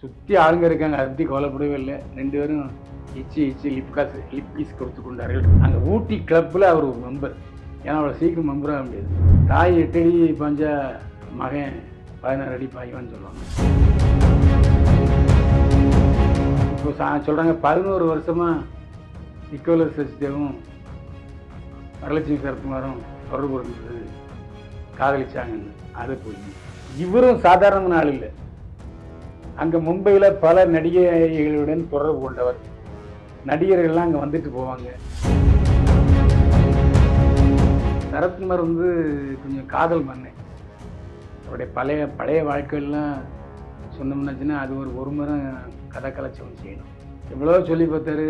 சுற்றி ஆளுங்க இருக்காங்க, அதை பற்றி கவலைப்படவே இல்லை. 2 பேரும் இச்சி லிப் கீஸ் கொடுத்து கொண்டார்கள். அந்த ஊட்டி கிளப்பில் அவர் ஒரு மெம்பர். ஏன்னா அவ்வளோ சீக்கிரம் மெம்பராக முடியாது. தாய் 8 அடி பாஞ்சா மகன் 16 அடி பாய்வான்னு சொல்லுவாங்க. இப்போ சொல்கிறாங்க 11 வருஷமாக நிக்கோலஸ் சச்தேவும் வரலட்சுமி சரத்குமாரும் தொடர்பு இருந்தது, காதலிச்சாங்கன்னு. அது போய் இவரும் சாதாரண ஆள் இல்லை. அங்கே மும்பையில் பல நடிகைகளுடன் தொடர்பு கொண்டவர். நடிகர்கள்லாம் அங்கே வந்துட்டு போவாங்க. சரத்குமார் கொஞ்சம் காதல் மன்னன். அவருடைய பழைய வாழ்க்கையெல்லாம் சொன்னோம்னாச்சுன்னா அது ஒரு முறை கதை கலைச்சவன் செய்யணும். எவ்வளோ சொல்லி பார்த்தாரு,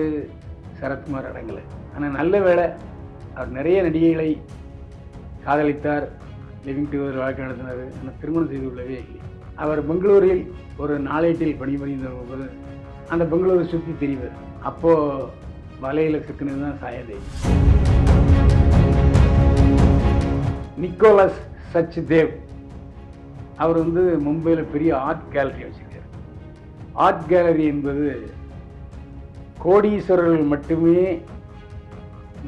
சரத்குமார் அடங்கலை. ஆனால் நல்ல வேளை அவர் நிறைய நடிகைகளை காதலித்தார், லிவிங் டுகெதர் வாழ்க்கை நடத்தினார். ஆனால் திருமணம் செய்து கொள்ளவே இல்லை. அவர் பெங்களூரில் ஒரு நாளேட்டில் பணிபுரிந்த போது அந்த பெங்களூரை சுற்றி திரிவார். அப்போது வலையில் சிக்கினது தான் சாயாதேவி. நிக்கோலஸ் சச்தேவ் அவர் மும்பையில் பெரிய ஆர்ட் கேலரி வச்சிருக்கார். ஆர்ட் கேலரி என்பது கோடீஸ்வரர்கள் மட்டுமே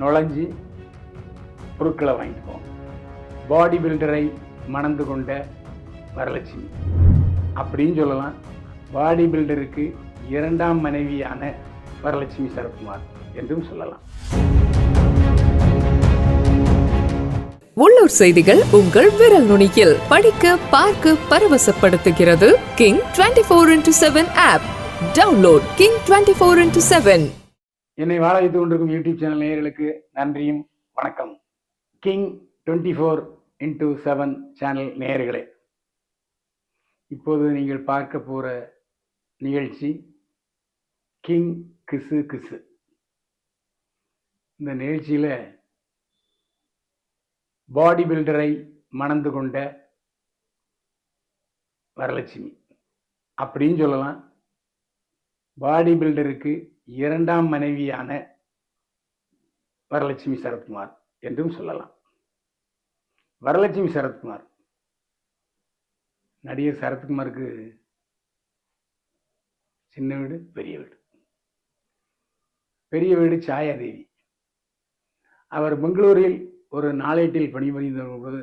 நுழைஞ்சு பொருட்களை வாங்கிட்டு போவோம். பாடி பில்டரை மணந்து கொண்ட வரலட்சுமி அப்படின்னு சொல்லலாம். பாடி பில்டருக்கு 2ஆம் மனைவியான வரலட்சுமி சரத்குமார் என்றும் சொல்லலாம். உள்ளூர் செய்திகள் உங்கள் விரல் நுனியில் படிக்க பார்க்க பரவசப்படுத்துகிறது king 24x7 app. Download king 24x7. என்னை வாழ வைத்துக் கொண்டிருக்கும் யூடியூப் சேனல் நேயர்களுக்கு நன்றியும் வணக்கம். கிங் 24x7 சேனல் நேயர்களே, இப்போது நீங்கள் பார்க்க போகிற நிகழ்ச்சி கிங் கிசு கிசு. இந்த நிகழ்ச்சியில் பாடி பில்டரை மணந்து கொண்ட வரலட்சுமி அப்படின்னு சொல்லலாம். பாடி பில்டருக்கு 2ஆம் மனைவியான வரலட்சுமி சரத்குமார் என்றும் சொல்லலாம். வரலட்சுமி சரத்குமார் நடிகர் சரத்குமாருக்கு சின்ன வீடு, பெரிய வீடு. பெரிய வீடு சாயாதேவி. அவர் பெங்களூரில் ஒரு நாளேட்டில் பணிபுரிந்த போது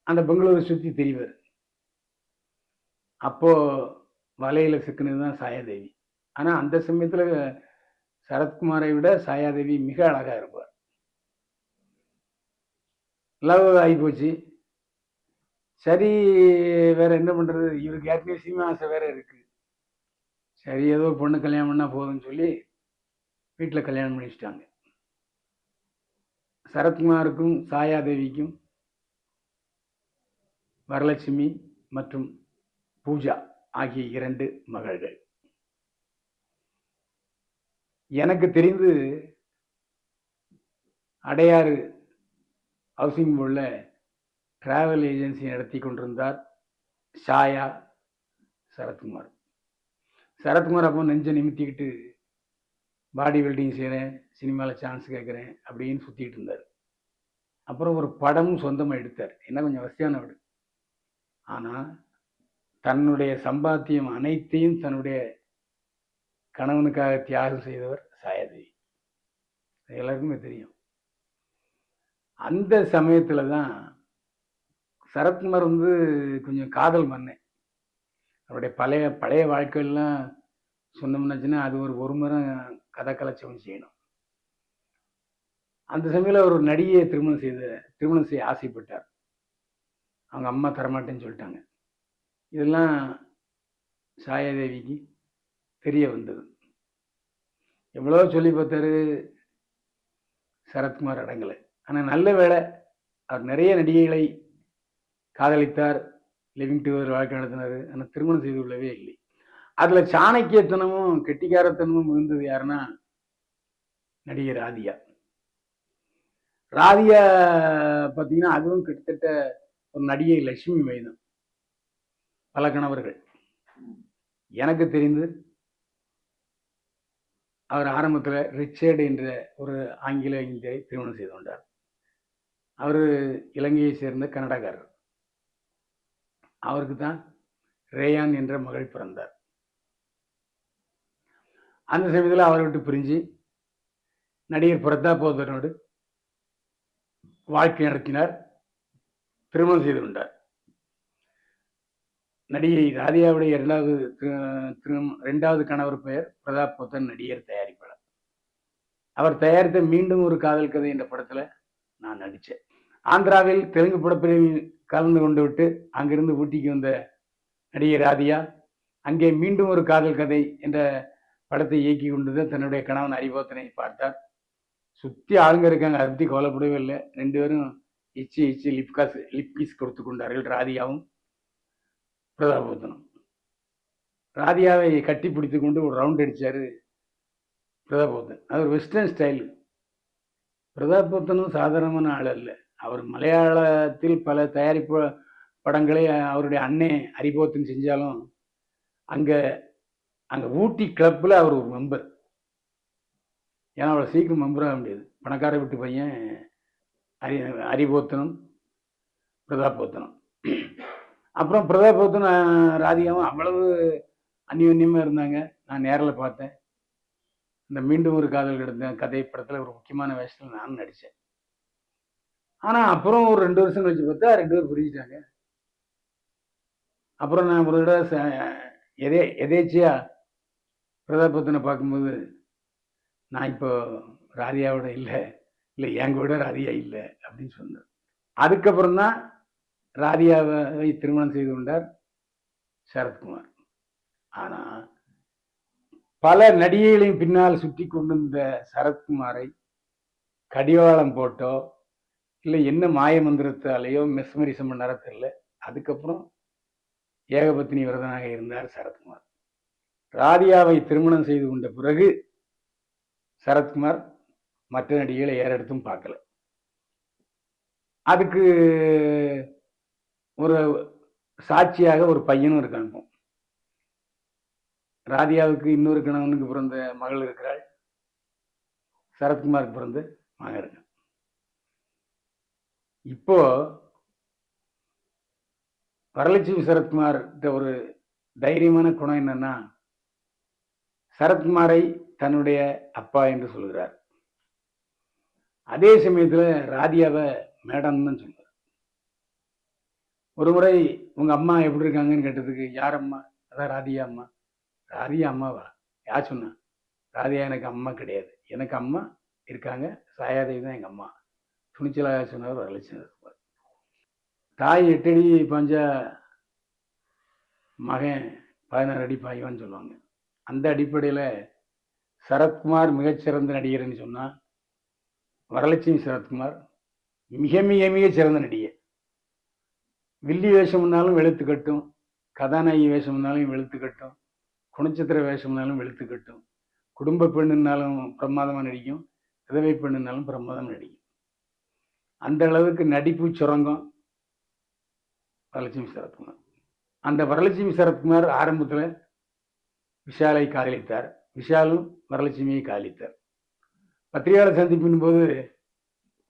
அந்த பெங்களூரை சுற்றி திரிவார். அப்போ வலையில் சிக்கினது தான் சாயாதேவி. ஆனால் அந்த சமயத்தில் சரத்குமாரை விட சாயாதேவி மிக அழகாக இருப்பார். லவ் ஆகிப்போச்சு. சரி, வேற என்ன பண்றது, இவருக்கு ஏற்கனவே சினிமா ஆசை வேற இருக்கு. சரி, ஏதோ பொண்ணு கல்யாணம் பண்ணா போதும்னு சொல்லி வீட்டில் கல்யாணம் பண்ணிச்சிட்டாங்க. சரத்குமாருக்கும் சாயாதேவிக்கும் வரலட்சுமி மற்றும் பூஜா ஆகிய 2 மகள்கள். எனக்கு தெரிந்து அடையாறு ஹவுசிங் போர்டில் டிராவல் ஏஜென்சி நடத்தி கொண்டிருந்தார் ஷாயா சரத்குமார். சரத்குமார் அப்போ நெஞ்சை நிமித்திக்கிட்டு பாடி பில்டிங் செய்கிறேன், சினிமாவில் சான்ஸ் கேட்குறேன் அப்படின்னு சுற்றிட்டு இருந்தார். அப்புறம் ஒரு படமும் சொந்தமாக எடுத்தார். என்ன கொஞ்சம் வசதியான வீடு. ஆனால் தன்னுடைய சம்பாத்தியம் அனைத்தையும் தன்னுடைய கணவனுக்காக தியாகம் செய்தவர் சாயாதேவி. எல்லாருக்குமே தெரியும். அந்த சமயத்தில் தான் சரத்குமார் கொஞ்சம் காதல் மன்னன். அவருடைய பழைய வாழ்க்கையெல்லாம் சொன்னோம்னாச்சுன்னா அது ஒரு முறை கதை கலைச்சவன் செய்யணும். அந்த சமயத்தில் ஒரு நடிகையை திருமணம் செய்ய ஆசைப்பட்டார். அவங்க அம்மா தரமாட்டேன்னு சொல்லிட்டாங்க. இதெல்லாம் சாயாதேவிக்கு தெரிய வந்தது. எவ்வளோ சொல்லி பார்த்தாரு, சரத்குமார் அடங்கலை. ஆனால் நல்ல வேளை அவர் நிறைய நடிகைகளை காதலித்தார், லிவிங் டுகெதர் வாழ்க்கை நடத்தினார். ஆனால் திருமணம் செய்து கொள்ளவே இல்லை. அதில் சாணக்கியத்தனமும் கெட்டிக்காரத்தனமும் இருந்தது யாருன்னா நடிகை ராதியா. ராதியா பார்த்தீங்கன்னா அதுவும் கிட்டத்தட்ட ஒரு நடிகை லட்சுமி மைதம். பல கணவர்கள். எனக்கு தெரிந்து அவர் ஆரம்பத்தில் ரிச்சர்டு என்ற ஒரு ஆங்கில இந்தியரை திருமணம் செய்து கொண்டார். அவர் இலங்கையை சேர்ந்த கன்னடக்காரர். அவருக்கு தான் ரேயான் என்ற மகள் பிறந்தார். அந்த சமயத்தில் அவரை விட்டு பிரிஞ்சு நடிகர் பிரதாப் போத்தனோடு வாழ்க்கை நடத்தினார், திருமணம் செய்து கொண்டார். நடிகை ராதியாவுடைய இரண்டாவது கணவர் பெயர் பிரதாப் போத்தன், நடிகர், தயாரிப்பாளர். அவர் தயாரித்த மீண்டும் ஒரு காதல் கதை என்ற படத்துல நான் நடித்தேன். ஆந்திராவில் தெலுங்கு படப்பிரிவில் கலந்து கொண்டு விட்டு அங்கிருந்து ஊட்டிக்கு வந்த நடிகை ராதியா அங்கே மீண்டும் ஒரு காதல் கதை என்ற படத்தை இயக்கி கொண்டு தன்னுடைய கணவன் ஹரிபோத்தனை பார்த்தார். சுற்றி ஆளுங்க இருக்காங்க, அதை பற்றி கவலைப்படவே இல்லை. 2 பேரும் இச்சி லிப்கிஸ் கொடுத்து கொண்டார்கள், ராதியாவும் பிரதாபோத்தனும். ராதியாவை கட்டி பிடித்து கொண்டு ஒரு ரவுண்ட் அடித்தார் பிரதாபோத்தன். அது ஒரு வெஸ்டர்ன் ஸ்டைல். பிரதாபோத்தனும் சாதாரணமான ஆள் அல்ல. அவர் மலையாளத்தில் பல தயாரிப்பு படங்களை அவருடைய அண்ணே ஹரிபோத்தன் செஞ்சாலும் அங்கே ஊட்டி கிளப்பில் அவர் ஒரு மெம்பர். ஏன்னா அவ்வளோ சீக்கிரம் மெம்பராக முடியாது. பணக்கார வீட்டு பையன் ஹரிபோத்தனும் பிரதாபோத்தனும். அப்புறம் பிரதாபோத்தனும் ராதிகாவும் அவ்வளவு அந்யோன்யமாக இருந்தாங்க. நான் நேரில் பார்த்தேன். இந்த மீண்டும் ஒரு காதல் கிடந்த கதை படத்தில் ஒரு முக்கியமான வேஷத்தில் நானும் நடித்தேன். ஆனால் அப்புறம் ஒரு 2 வருஷம் கழிச்சு பார்த்தா 2 பேர் பிரிஞ்சிட்டாங்க. அப்புறம் நான் ஒரு தடவை எதேச்சியாக பிரதாபோத்தனை பார்க்கும்போது நான் இப்போ ராதியாவோட இல்லை என் கூட ராதியா இல்லை அப்படின்னு சொன்னேன். அதுக்கப்புறம் தான் ராதியாவை திருமணம் செய்து கொண்டார் சரத்குமார். ஆனால் பல நடிகைகளையும் பின்னால் சுற்றி கொண்டிருந்த சரத்குமாரை கடிவாளம் போட்டோ இல்லை என்ன மாய மந்திரத்தாலேயோ மெஸ்மரிசம் பண்ணாரோ தெரியல, அதுக்கப்புறம் ஏகபத்தினி விரதனாக இருந்தார் சரத்குமார். ராதியாவை திருமணம் செய்து கொண்ட பிறகு சரத்குமார் மற்ற நடிகைகளை ஏறெடுத்தும் பார்க்கல. அதுக்கு ஒரு சாட்சியாக ஒரு பையனும் இருக்காங்க. ராதியாவுக்கு இன்னொரு கணவனுக்கு பிறந்த மகள் இருக்கிறாள், சரத்குமாருக்கு பிறந்த மகன் இருக்கு. இப்போ வரலட்சுமி சரத்குமார் ஒரு தைரியமான குணம் என்னன்னா, சரத்குமாரை தன்னுடைய அப்பா என்று சொல்கிறார். அதே சமயத்தில் ராதியாவை மேடம் தான் சொல்றார். ஒரு முறை உங்க அம்மா எப்படி இருக்காங்கன்னு கேட்டதுக்கு, யார் அம்மா? அதான் ராதியா அம்மா. ராதியா அம்மாவா? யார் சொன்னா? ராதியா எனக்கு அம்மா கிடையாது, எனக்கு அம்மா இருக்காங்க, சாயாதேவி தான் எங்க அம்மா. துணிச்சலாக சொன்னவர் வரலட்சுமி சரத்குமார். தாய் 8 அடி பாஞ்சா மகன் 16 அடி பாய்வான்னு சொல்லுவாங்க. அந்த அடிப்படையில் சரத்குமார் மிகச்சிறந்த நடிகர்னு சொன்னால் வரலட்சுமி சரத்குமார் மிக மிக மிக சிறந்த நடிகை. வில்லி வேஷம்னாலும் வெளுத்து கட்டும், கதாநாயகி வேஷம்னாலும் வெளுத்து கட்டும், குணச்சித்திர வேஷம்னாலும் வெளுத்து கட்டும், குடும்ப பெண்ணுனாலும் பிரமாதமாக நடிக்கும், விதவை பெண்ணுனாலும் பிரமாதமாக நடிக்கும். அந்த அளவுக்கு நடிப்பு சுரங்கம் வரலட்சுமி சரத்குமார். அந்த வரலட்சுமி சரத்குமார் ஆரம்பத்தில் விஷாலை காதலித்தார், விஷாலும் வரலட்சுமியை காதலித்தார். பத்திரிகையாளர் சந்திப்பின் போது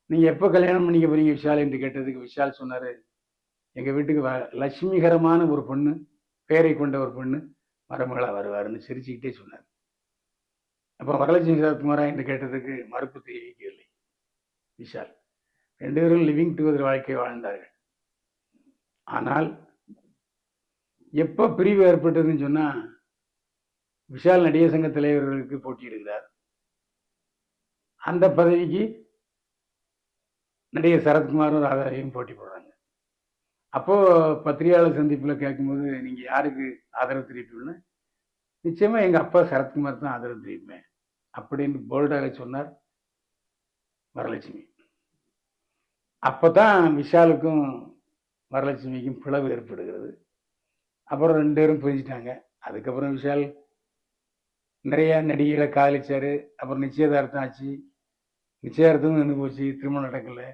நீங்கள் எப்போ கல்யாணம் பண்ணிக்க போறீங்க விஷால் என்று கேட்டதுக்கு விஷால் சொன்னார், எங்கள் வீட்டுக்கு லட்சுமிகரமான ஒரு பொண்ணு, பேரை கொண்ட ஒரு பொண்ணு மருமகளாக வருவாருன்னு சிரிச்சுக்கிட்டே சொன்னார். அப்போ வரலட்சுமி சரத்குமாரா என்று கேட்டதுக்கு மறுப்பு தெரிவிக்கவில்லை விஷால். 2 பேரும் லிவிங் டுகெதர் வாழ்க்கை வாழ்ந்தார்கள். ஆனால் எப்போ பிரிவு ஏற்பட்டதுன்னு சொன்னால், விஷால் நடிகர் சங்க தலைவர்களுக்கு போட்டியிடுகிறார். அந்த பதவிக்கு நடிகர் சரத்குமாரும் ராதாவையும் போட்டி போடுறாங்க. அப்போது பத்திரிகையாளர் சந்திப்பில் கேட்கும்போது நீங்கள் யாருக்கு ஆதரவு தெரிவிப்பீங்கன்னு, நிச்சயமாக எங்கள் அப்பா சரத்குமார் தான் ஆதரவு தெரிவிப்பேன் அப்படின்னு போல்டாக சொன்னார் வரலட்சுமி. அப்போ தான் விஷாலுக்கும் வரலட்சுமிக்கும் பிளவு ஏற்படுகிறது. அப்புறம் 2 பேரும் பிரிஞ்சிட்டாங்க. அதுக்கப்புறம் விஷால் நிறைய நடிகைகளை காதலிச்சார். அப்புறம் நிச்சயதார்த்தம் ஆச்சு, நிச்சயதார்த்தமும் நின்று போச்சு, திருமணம் நடக்கலை.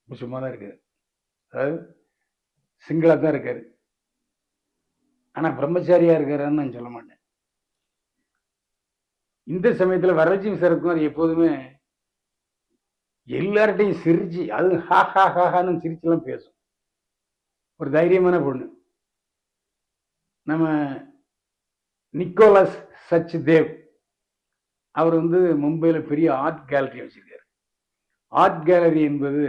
இப்போ சும்மா தான் இருக்காரு, அதாவது சிங்கிளாக தான் இருக்காரு. ஆனால் பிரம்மச்சாரியாக இருக்காருன்னு நான் சொல்ல மாட்டேன். இந்த சமயத்தில் வரலட்சுமி சரத்குமார் எப்போதுமே எல்லார்ட்டையும் சிரிச்சு, அது ஹா ஹா ஹான்னு சிரிச்செல்லாம் பேசும். ஒரு தைரியமான பொண்ணு. நம்ம நிக்கோலஸ் சச்தேவ் அவர் வந்து மும்பையில் பெரிய ஆர்ட் கேலரி வச்சிருக்காரு. ஆர்ட் கேலரி என்பது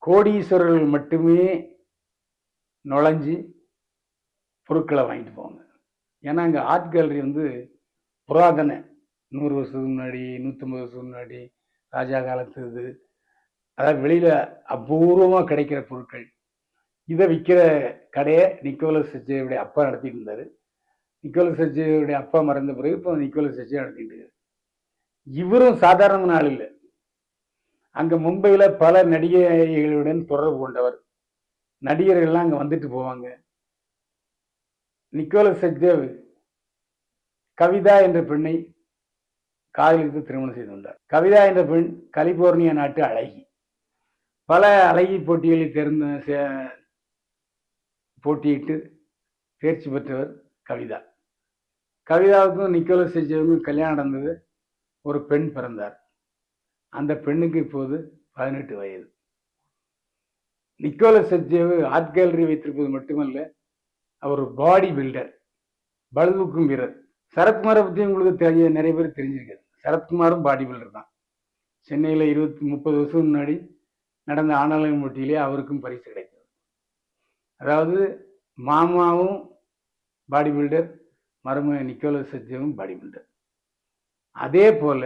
கோடீஸ்வரர்கள் மட்டுமே நுழைஞ்சி பொருட்களை வாங்கிட்டு போவாங்க. ஏன்னா அங்கே ஆர்ட் கேலரி வந்து புராதன 100 வருஷத்துக்கு முன்னாடி 150 வருஷத்துக்கு முன்னாடி ராஜா காலத்து இது, அதாவது வெளியில் அபூர்வமாக கிடைக்கிற பொருட்கள் இதை விற்கிற கடையை நிக்கோலஸ் சச்தேவுடைய அப்பா நடத்திட்டு இருந்தார். நிக்கோலஸ் சச்தேவுடைய அப்பா மறைந்த பிறகு இப்போ நிக்கோலஸ் சச்தேவ் நடத்திட்டு இருக்காரு. இவரும் சாதாரண ஆள் இல்லை. அங்கே மும்பையில் பல நடிகைகளுடன் தொடர்பு கொண்டவர். நடிகர்கள்லாம் அங்கே வந்துட்டு போவாங்க. நிக்கோலஸ் சச்தேவ் கவிதா என்ற பெண்ணை காதலித்து திருமணம் செய்து கொண்டார். கவிதா என்ற பெண் கலிபோர்னியா நாட்டு அழகி. பல அழகி போட்டிகளில் போட்டியிட்டு தேர்ச்சி பெற்றவர் கவிதா. கவிதாவுக்கும் நிக்கோலஸ் சச்தேவுக்கும் கல்யாணம் நடந்தது. ஒரு பெண் பிறந்தார். அந்த பெண்ணுக்கு இப்போது 18 வயது. நிக்கோலஸ் சச்தேவ் ஆர்ட் கேலரி வைத்திருப்பது மட்டுமல்ல, அவர் பாடி பில்டர், பளுதூக்கும் வீரர். சரத்குமாரை பற்றி உங்களுக்கு நிறைய பேர் தெரிஞ்சிருக்காது. சரத்குமாரும் பாடி பில்டர் தான். சென்னையில் 30 வருஷம் முன்னாடி நடந்த ஆணழகன் போட்டியிலே அவருக்கும் பரிசு கிடைத்தது. அதாவது மாமாவும் பாடி பில்டர், மருமகன் நிக்கோலஸ் சச்தேவும் பாடி பில்டர். அதே போல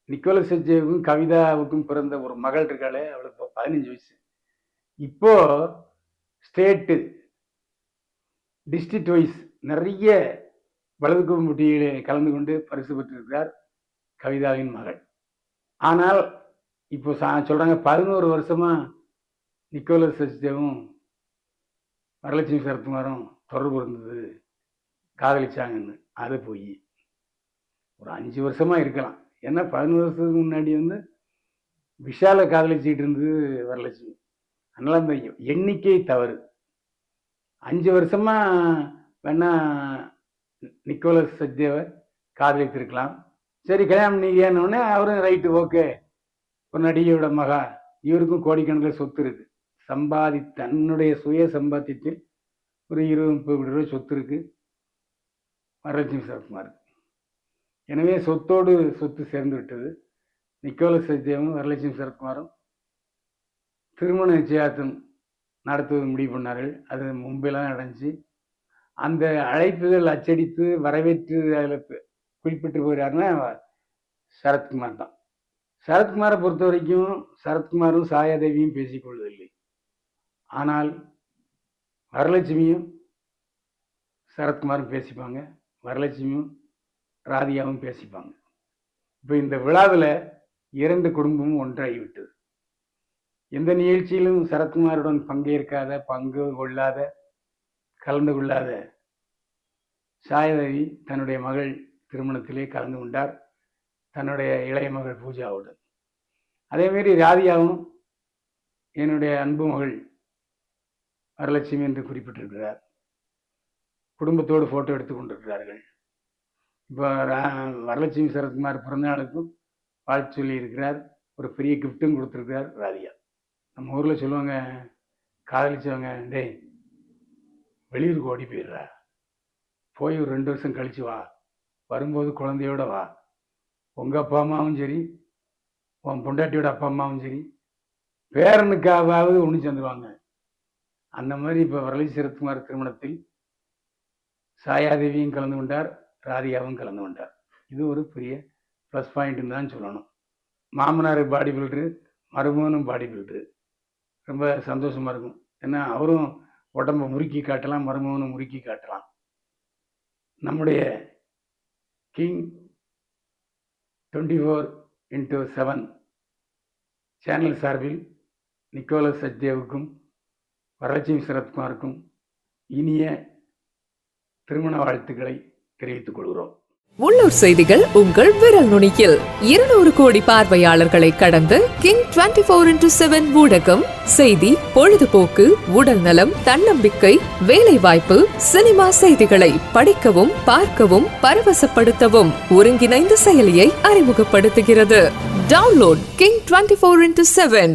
நிக்கோலஸ் சச்தேவுக்கும் கவிதாவுக்கும் பிறந்த ஒரு மகள் இருக்காளே, அவளுக்கு 15 வயசு. இப்போ ஸ்டேட்டு டிஸ்ட்ரிக்ட் வைஸ் நிறைய வலதுக்கும் போட்டியிலே கலந்து கொண்டு பரிசு பெற்றிருக்கிறார் கவிதாவின் மகள். ஆனால் இப்போ சொல்றாங்க 11 வருஷமா நிக்கோலஸ் சச்தேவும் வரலட்சுமி சரத்குமாரும் தொடர்பு இருந்தது, காதலிச்சாங்கன்னு. அது போய் ஒரு 5 வருஷமா இருக்கலாம். ஏன்னா 11 வருஷத்துக்கு முன்னாடி வந்து விஷாலை காதலிச்சுட்டு இருந்தது வரலட்சுமி. அதனால அந்த எண்ணிக்கை தவறு. 5 வருஷமா வேணா நிக்கோலஸ் சச்தேவை காதலித்திருக்கலாம். சரி கல்யாணம் நீங்க ஏன்னொடனே அவரும் ரைட்டு ஓகே, ஒரு நடிகையோட மகா, இவருக்கும் கோடிக்கணக்கில் சொத்து இருக்கு, தன்னுடைய சுய சம்பாத்தியத்தில் ஒரு 20-30 கோடி ரூபாய் சொத்து இருக்கு வரலட்சுமி சரத்குமார். எனவே சொத்து சேர்ந்து விட்டது. நிக்கோலஸ் சச்தேவும் வரலட்சுமி சரத்குமாரும் திருமண நிச்சயார்த்தம் நடத்துவது முடிவு பண்ணார்கள். அது மும்பையில் தான் நடந்துச்சு. அந்த அழைப்புகள் அச்சடித்து வரவேற்று அதில் குறிப்பிட்டு போகிறாருன்னா சரத்குமார் தான். சரத்குமாரை பொறுத்த வரைக்கும் சரத்குமாரும் சாயாதேவியும் பேசிக்கொள்வதில்லை. ஆனால் வரலட்சுமியும் சரத்குமாரும் பேசிப்பாங்க, வரலட்சுமியும் ராதிகாவும் பேசிப்பாங்க. இப்போ இந்த விழாவில் 2 குடும்பமும் ஒன்றாகிவிட்டது. எந்த நிகழ்ச்சியிலும் சரத்குமாருடன் பங்கு கொள்ளாத கலந்து கொள்ளாத சாயாதேவி தன்னுடைய மகள் திருமணத்திலே கலந்து கொண்டார், தன்னுடைய இளைய மகள் பூஜாவுடன். அதேமாரி ராதிகாவும் என்னுடைய அன்பு மகள் வரலட்சுமி என்று குறிப்பிட்டிருக்கிறார். குடும்பத்தோடு ஃபோட்டோ எடுத்து கொண்டிருக்கிறார்கள். இப்போ வரலட்சுமி சரத்குமார் பிறந்தநாளுக்கும் வாழ்த்து சொல்லி இருக்கிறார். ஒரு பெரிய கிஃப்ட்டும் கொடுத்துருக்கிறார் ராதிகா. நம்ம ஊரில் சொல்லுவாங்க, காதலிச்சவங்க டேய் வெளியூருக்கு ஓடி போயிடுறா, போய் ஒரு 2 வருஷம் கழிச்சு வா, வரும்போது குழந்தையோட வா, உங்கள் அப்பா அம்மாவும் சரி உன் பொண்டாட்டியோட அப்பா அம்மாவும் சரி பேரனுக்காவது ஒன்று சேர்ந்துருவாங்க. அந்த மாதிரி இப்போ வரலட்சுமி சரத்குமார் திருமணத்தில் சாயாதேவியும் கலந்து கொண்டார், ராதிகாவும் கலந்து கொண்டார். இது ஒரு பெரிய ப்ளஸ் பாயிண்ட்டுன்னு தான் சொல்லணும். மாமனார் பாடி பில்டரு, மருமகனும் பாடி பில்டரு. ரொம்ப சந்தோஷமாக இருக்கும். ஏன்னா அவரும் உடம்பை முறுக்கி காட்டலாம், மருமகனும் முறுக்கி காட்டலாம். நம்முடைய கிங் 24x7 சேனல் சார்பில் நிக்கோலஸ் சச்தேவுக்கும் வரலட்சுமி சரத்குமாருக்கும் இனிய திருமண வாழ்த்துக்களை தெரிவித்துக் கொள்கிறோம். உள்ளூர் செய்திகள் உங்கள் விரல் நுனியில். 200 கோடி பார்வையாளர்களை கடந்து கிங் 24x7 ஊடகம் செய்தி, பொழுதுபோக்கு, உடல் நலம், தன்னம்பிக்கை, வேலை வாய்ப்பு, சினிமா செய்திகளை படிக்கவும் பார்க்கவும் பரவசப்படுத்தவும் ஒருங்கிணைந்த செயலியை அறிமுகப்படுத்துகிறது. Download king 24x7.